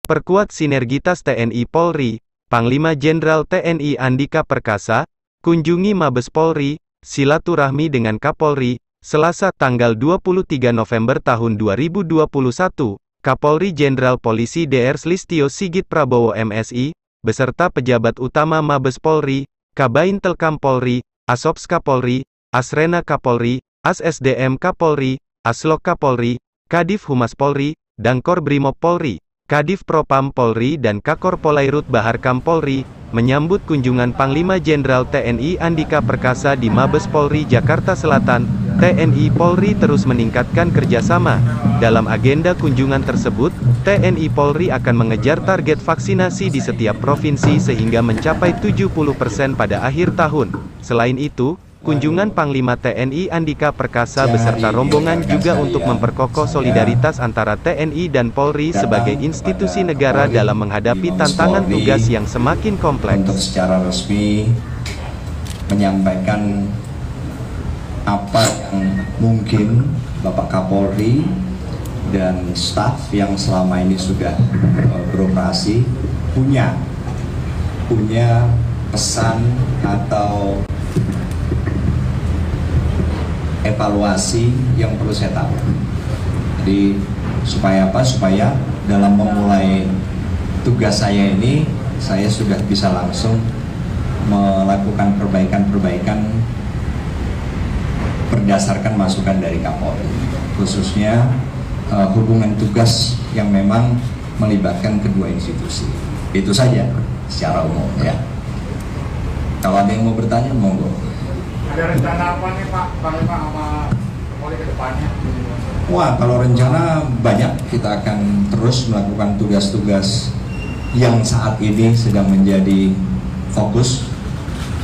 Perkuat sinergitas TNI Polri, Panglima Jenderal TNI Andika Perkasa, kunjungi Mabes Polri, silaturahmi dengan Kapolri, Selasa tanggal 23 November tahun 2021, Kapolri Jenderal Polisi Dr. Listio Sigit Prabowo MSI, beserta pejabat utama Mabes Polri, Kabain Telkam Polri, Asops Kapolri, Asrena Kapolri, ASSDM Kapolri, Aslok Kapolri, Kadif Humas Polri, Dangkor Brimob Polri, Kadif Propam Polri dan Kakor Polairut Baharkam Polri, menyambut kunjungan Panglima Jenderal TNI Andika Perkasa di Mabes Polri Jakarta Selatan. TNI Polri terus meningkatkan kerjasama. Dalam agenda kunjungan tersebut, TNI Polri akan mengejar target vaksinasi di setiap provinsi sehingga mencapai 70% pada akhir tahun. Selain itu, kunjungan Panglima TNI Andika Perkasa beserta rombongan juga untuk memperkokoh solidaritas antara TNI dan Polri sebagai institusi negara dalam menghadapi tantangan tugas yang semakin kompleks. Untuk secara resmi menyampaikan apa yang mungkin Bapak Kapolri dan staf yang selama ini sudah beroperasi punya pesan atau evaluasi yang perlu saya tahu. Jadi supaya apa? Supaya dalam memulai tugas saya ini, saya sudah bisa langsung melakukan perbaikan-perbaikan berdasarkan masukan dari Kapolri, khususnya hubungan tugas yang memang melibatkan kedua institusi. Itu saja secara umum ya. Kalau ada yang mau bertanya, monggo. Ada rencana apa nih Pak, Panglima sama Polri ke depannya? Wah, kalau rencana banyak. Kita akan terus melakukan tugas-tugas yang saat ini sedang menjadi fokus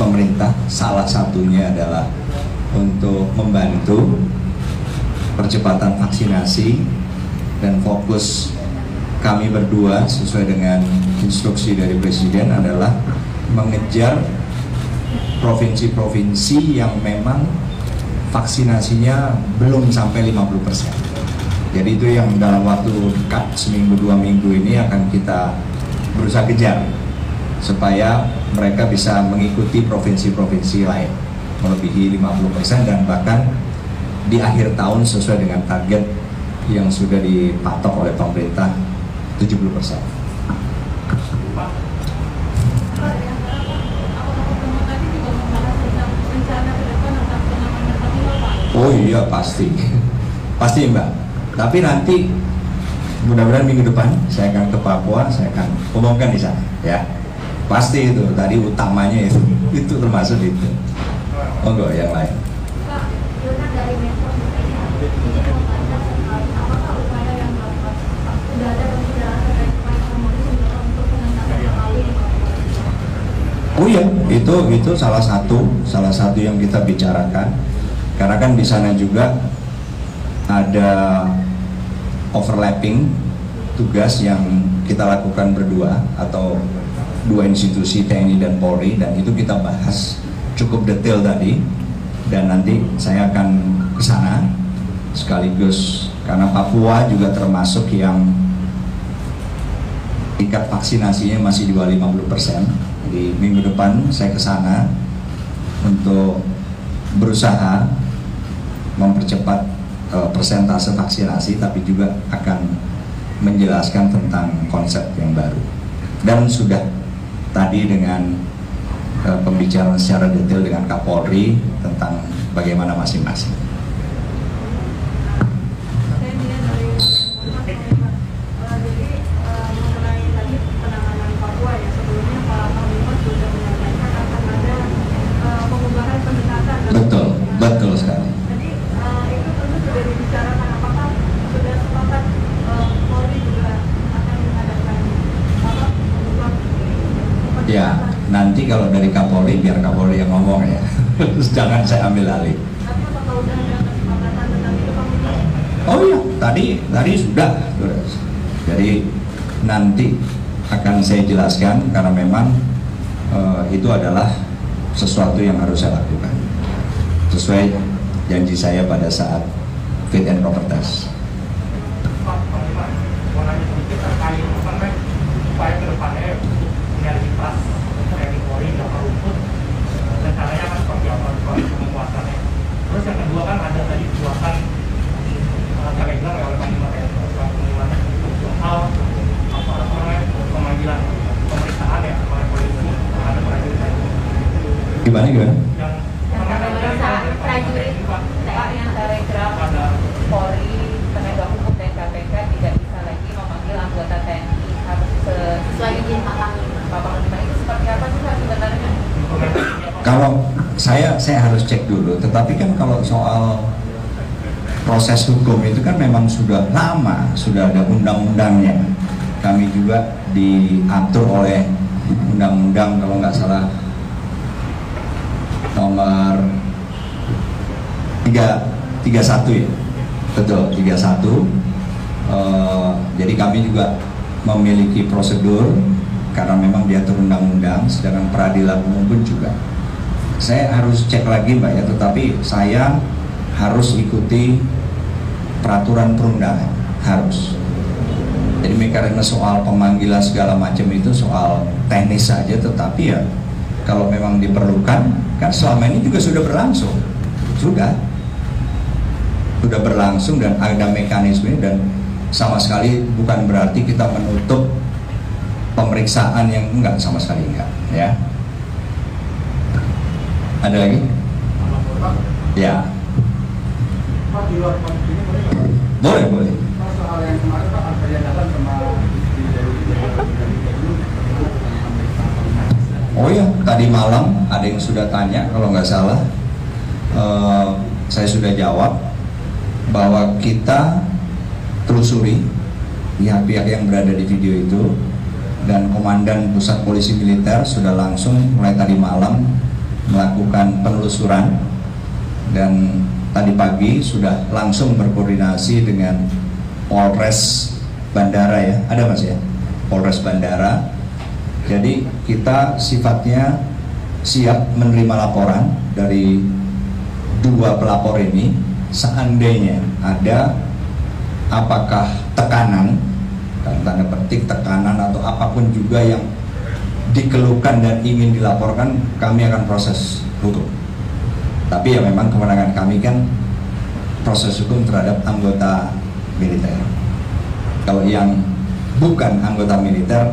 pemerintah. Salah satunya adalah untuk membantu percepatan vaksinasi, dan fokus kami berdua sesuai dengan instruksi dari Presiden adalah mengejar provinsi-provinsi yang memang vaksinasinya belum sampai 50%. Jadi itu yang dalam waktu dekat, seminggu 2 minggu ini akan kita berusaha kejar supaya mereka bisa mengikuti provinsi-provinsi lain melebihi 50% dan bahkan di akhir tahun sesuai dengan target yang sudah dipatok oleh pemerintah 70%. Oh iya, pasti Mbak. Tapi nanti mudah-mudahan minggu depan saya akan ke Papua, saya akan umumkan di sana ya. Pasti itu tadi utamanya itu termasuk itu. Monggo yang lain. Oh iya, itu salah satu yang kita bicarakan, karena kan di sana juga ada overlapping tugas yang kita lakukan berdua atau dua institusi TNI dan Polri, dan itu kita bahas cukup detail tadi, dan nanti saya akan ke sana sekaligus karena Papua juga termasuk yang tingkat vaksinasinya masih di bawah 50%. Jadi minggu depan saya ke sana untuk berusaha mempercepat persentase vaksinasi, tapi juga akan menjelaskan tentang konsep yang baru. Dan sudah tadi dengan pembicaraan secara detail dengan Kapolri tentang bagaimana masing-masing. Betul sekali. Jadi itu tentu sudah dibicarakan, apakah sudah sepakat Polri juga akan mengadakan Ya, nanti kalau dari Kapolri biar Kapolri yang ngomong ya. Jangan saya ambil alih. Tapi apakah sudah ada kesepakatan tentang itu, Pak? Oh iya, tadi sudah. Jadi nanti akan saya jelaskan karena memang itu adalah sesuatu yang harus saya lakukan sesuai janji saya pada saat fit and proper test. Pak Panglima, mau nanya sedikit terkait Gimana? Yang pemeriksaan prajurit TNI yang telegram Polri, penegak hukum dan KPK tidak bisa lagi memanggil anggota TNI harus sesuai izin Panglima. Itu seperti apa sih Pak sebenarnya? Kalau saya harus cek dulu, tetapi kan kalau soal proses hukum itu kan memang sudah lama, sudah ada undang-undangnya. Kami juga diatur oleh undang-undang kalau nggak salah nomor 31 ya, betul 31. Jadi kami juga memiliki prosedur karena memang diatur undang-undang, sedangkan peradilan umum pun juga. Saya harus cek lagi Mbak ya, tetapi saya harus ikuti peraturan perundangan, harus. Jadi mekanisme soal pemanggilan segala macam itu soal teknis saja, tetapi ya kalau memang diperlukan, kan selama ini juga sudah berlangsung, sudah berlangsung dan ada mekanisme, dan sama sekali bukan berarti kita menutup pemeriksaan yang enggak, sama sekali enggak, ya. Ada lagi? Ya. Pak, di luar konteks ini boleh nggak? Boleh. Pak, soal yang kemarin Pak ada yang datang sama Oh ya, tadi malam ada yang sudah tanya, kalau nggak salah, saya sudah jawab bahwa kita telusuri pihak-pihak yang berada di video itu, dan Komandan Pusat Polisi Militer sudah langsung mulai tadi malam melakukan penelusuran, dan tadi pagi sudah langsung berkoordinasi dengan Polres Bandara ya, ada Mas ya, Polres Bandara. Jadi kita sifatnya siap menerima laporan dari dua pelapor ini. Seandainya ada apakah tekanan, tanda petik tekanan atau apapun juga yang dikeluhkan dan ingin dilaporkan, kami akan proses hukum. Tapi ya memang kewenangan kami kan proses hukum terhadap anggota militer. Kalau yang bukan anggota militer,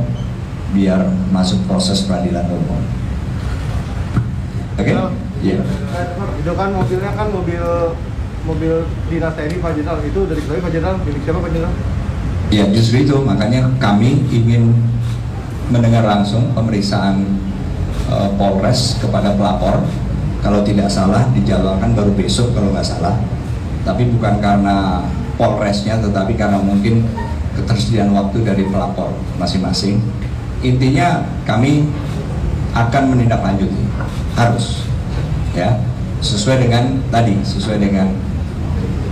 biar masuk proses peradilan umum. Oke? Iya. Itu kan mobilnya kan mobil dinas TNI Pak Jenderal, itu dari Pak Jenderal, milik siapa Pak Jenderal? Ya justru itu, makanya kami ingin mendengar langsung pemeriksaan Polres kepada pelapor. Kalau tidak salah dijadwalkan baru besok kalau nggak salah. Tapi bukan karena Polresnya, tetapi karena mungkin ketersediaan waktu dari pelapor masing-masing. Intinya kami akan menindaklanjuti, harus ya, sesuai dengan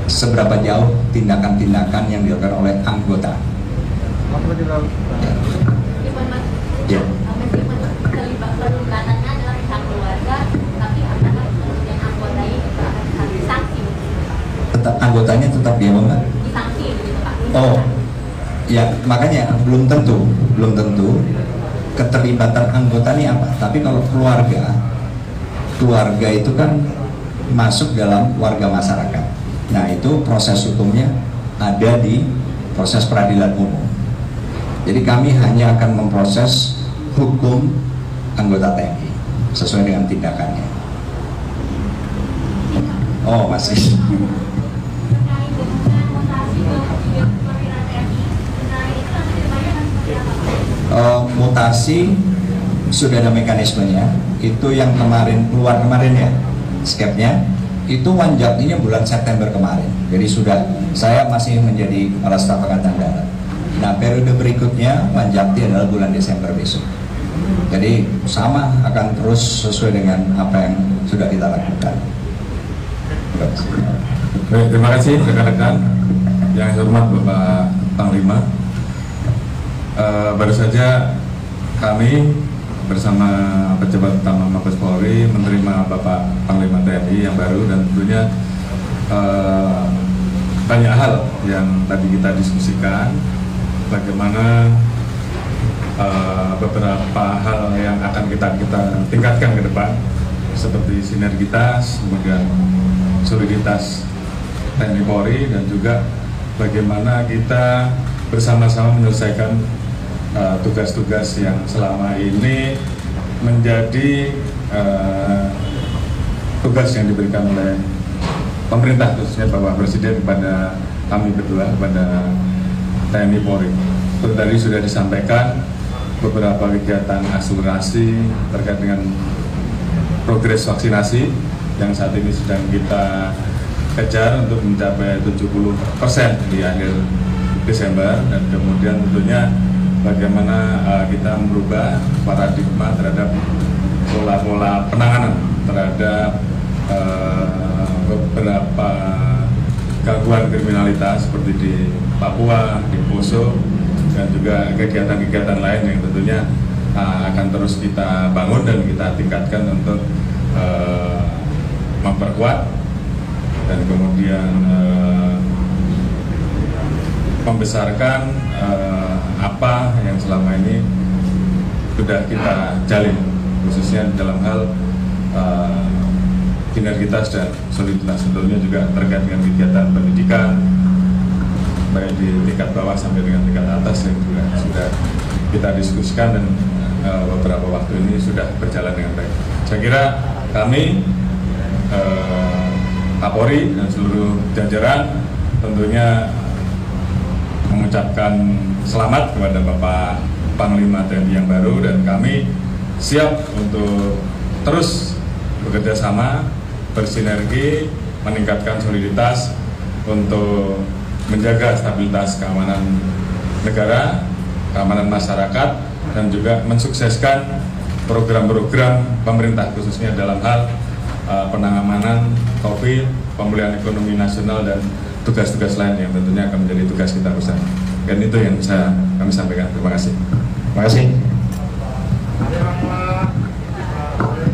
seberapa jauh tindakan-tindakan yang dilakukan oleh anggota. Ya. Kelibatannya adalah pihak keluarga, tapi apakah kemudian anggotanya juga akan disanksi? Tetap anggotanya tetap dia Mbak? Disanksi begitu Pak? Oh, ya makanya belum tentu keterlibatan anggota ini apa. Tapi kalau keluarga itu kan masuk dalam warga masyarakat. Nah itu proses hukumnya ada di proses peradilan umum. Jadi kami hanya akan memproses hukum anggota TNI sesuai dengan tindakannya. Oh masih. Mutasi sudah ada mekanismenya. Itu yang keluar kemarin ya, skepnya itu wanjaktinya bulan September kemarin. Jadi sudah, saya masih menjadi Kepala Staf Angkatan Darat. Nah periode berikutnya wanjakti adalah bulan Desember besok. Jadi sama akan terus sesuai dengan apa yang sudah kita lakukan. Baik, terima kasih rekan-rekan yang saya hormat Bapak Panglima. Baru saja kami bersama pejabat utama Mabes Polri menerima Bapak Panglima TNI yang baru, dan tentunya banyak hal yang tadi kita diskusikan, bagaimana beberapa hal yang akan kita tingkatkan ke depan, seperti sinergitas, kemudian soliditas TNI Polri, dan juga bagaimana kita bersama-sama menyelesaikan tugas-tugas yang selama ini menjadi tugas yang diberikan oleh pemerintah, khususnya Bapak Presiden kepada kami berdua, kepada TNI Polri. Seperti tadi sudah disampaikan beberapa kegiatan akselerasi terkait dengan progres vaksinasi yang saat ini sedang kita kejar untuk mencapai 70% di akhir Desember, dan kemudian tentunya bagaimana kita merubah paradigma terhadap pola-pola penanganan terhadap beberapa gangguan kriminalitas seperti di Papua, di Poso, dan juga kegiatan-kegiatan lain yang tentunya akan terus kita bangun dan kita tingkatkan untuk memperkuat dan kemudian membesarkan apa yang selama ini sudah kita jalin, khususnya dalam hal sinergitas dan soliditas. Tentunya juga terkait dengan kegiatan pendidikan baik di tingkat bawah sampai dengan tingkat atas yang juga sudah kita diskusikan dan beberapa waktu ini sudah berjalan dengan baik. Saya kira kami Kapolri dan seluruh jajaran tentunya mengucapkan selamat kepada Bapak Panglima TNI yang baru, dan kami siap untuk terus bekerja sama, bersinergi, meningkatkan soliditas untuk menjaga stabilitas keamanan negara, keamanan masyarakat, dan juga mensukseskan program-program pemerintah khususnya dalam hal penanganan COVID, pemulihan ekonomi nasional, dan tugas-tugas lain yang tentunya akan menjadi tugas kita bersama. Dan itu yang bisa kami sampaikan. Terima kasih. Terima kasih. Ada yang